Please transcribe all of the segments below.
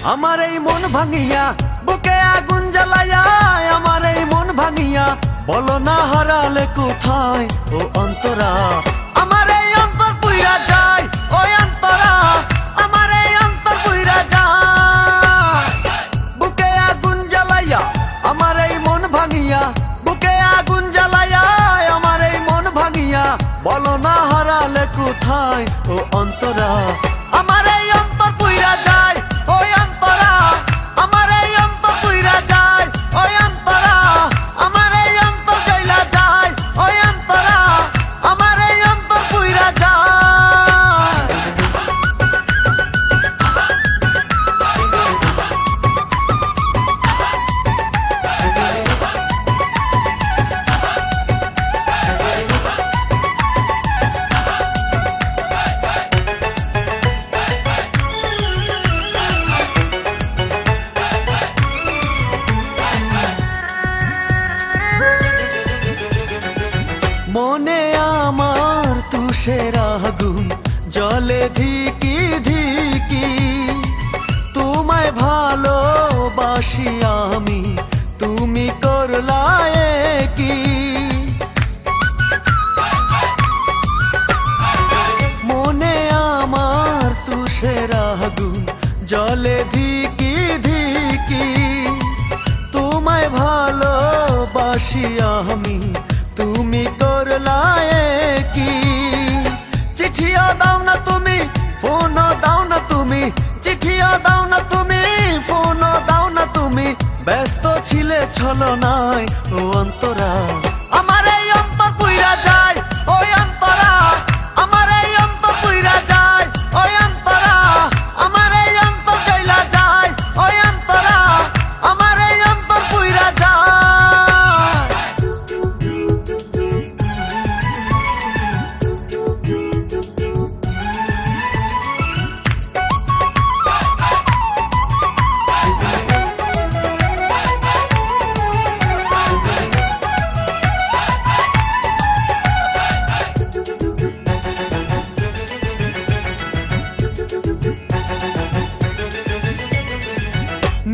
আমার এই মন ভাঙিয়া বুকে আগুন জ্বালাইয়া আমার এই মন ভাঙিয়া বলো না হারালে কোথায় ও অন্তরা আমার এই অন্তর পুইরা যায় ওই অন্তরা আমার এই অন্তর পুইরা যায় বুকে আগুন জ্বালাইয়া আমার এই মন ভাঙিয়া বুকে আগুন জ্বালাইয়া আমার এই মন ভাঙিয়া বলো না হারালে কোথায় ও অন্তরা আমার এই অন্তর পুইরা যায় ওই অন্তরা আমার এই অন্তর পুইরা যায় ওই অন্তরা আমার এই অন্তর জ্বলা যায় ওই অন্তরা আমার এই অন্তর পুইরা যায় মনে আমার তুষের আগুন জলে ধিকি ধিকি তোমায় ভালোবাসি আমি তুমি করলায়ে কি মনে আমার তুষের আগুন জলে ধিকি ধিকি তোমায় ভালোবাসি আমি তুমি করলায়ে কি চিঠিও দাও না তুমি ফোনও দাও না তুমি চিঠিও দাও না তুমি ফোনও দাও না তুমি ব্যস্ত ছিলে ছলনায় ও অন্তরা আমার এই অন্তর পুইরা যায় ওই অন্তরা আমার এই অন্তর পুইরা যায় ওই অন্তরা আমার এই অন্তর জ্বলা যায় ওই অন্তরা আমার এই অন্তর পুইরা যায়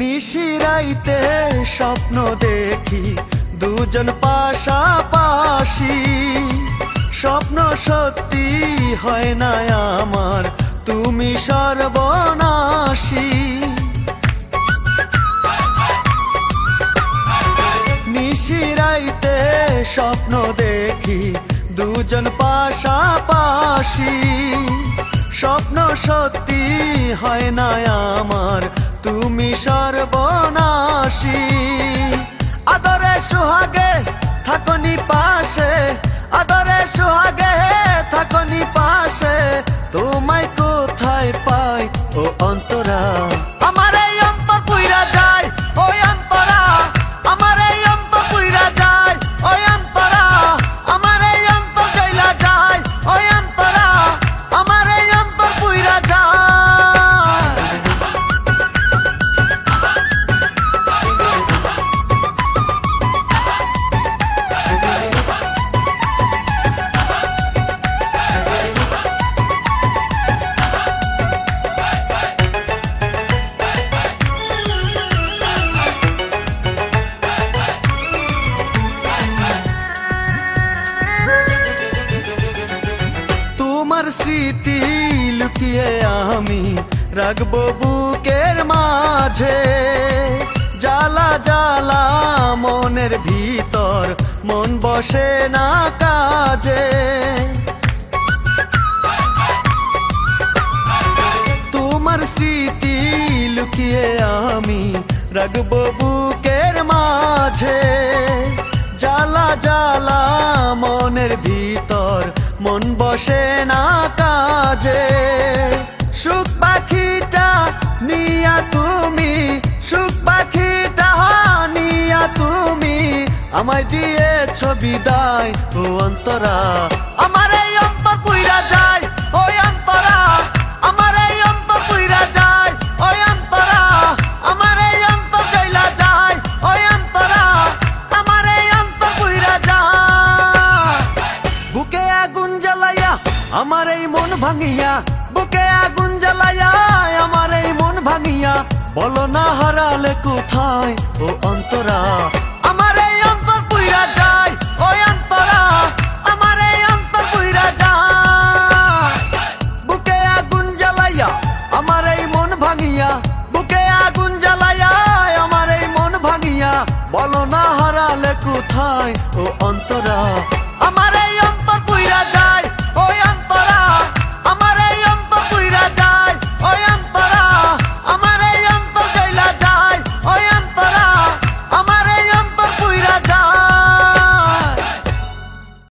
নিশিরাইতে স্বপ্ন দেখি দুজন পাশাপাশি স্বপ্ন সত্যি হয় না আমার তুমি সর্বনাশী নিশিরাইতে স্বপ্ন দেখি দুজন পাশাপাশি স্বপ্ন সত্যি হয় না আমার তুমি সর্বনাশী আদরে সুহাগে থাকনি পাশে আদরে সুহাগে থাকনি পাশে তোমায় কোথায় পাই ও অন্তরা আমার এই অন্তর পুইরা যায় ওই অন্তরা আমার এই অন্তর পুইরা যায় ওই অন্তরা আমার এই অন্তর জ্বলা যায় ওই অন্তরা আমার এই অন্তর পুইরা যায় তোমার স্মৃতি লুকিয়ে আমি রাখবো বুকের মাঝে জ্বালা জ্বালা মনের ভিতর মন বসে না কাজে তোমার স্মৃতি লুকিয়ে আমি রাখবো বুকের মাঝে জ্বালা জ্বালা মনের ভিতর মন বসে না কাজে সুখ পাখিটা নিয়া তুমি সুখ পাখিটা নিয়া তুমি আমায় দিয়েছ বিদায় ও অন্তরা আমার এই অন্তর পুইরা যায় ওই অন্তরা আমার এই অন্তর পুইরা যায় ওই অন্তরা আমার এই অন্তর জ্বলা যায় ওই অন্তরা আমার এই অন্তর পুইরা যায় বুকে আগুন জ্বালাইয়া আমার এই মন ভাঙিয়া বুকে আগুন জ্বালাইয়া আমার এই মন ভাঙিয়া বলো না হারালে কোথায় ও অন্তরা আমার এই অন্তর পুইরা যায় ও অন্তরা আমার এই অন্তর পুইরা যায় বুকে আগুন জ্বালাইয়া আমার এই মন ভাঙিয়া বুকে আগুন জ্বালাইয়া আমার এই মন ভাঙিয়া বলো না হারালে কোথায় ও অন্তরা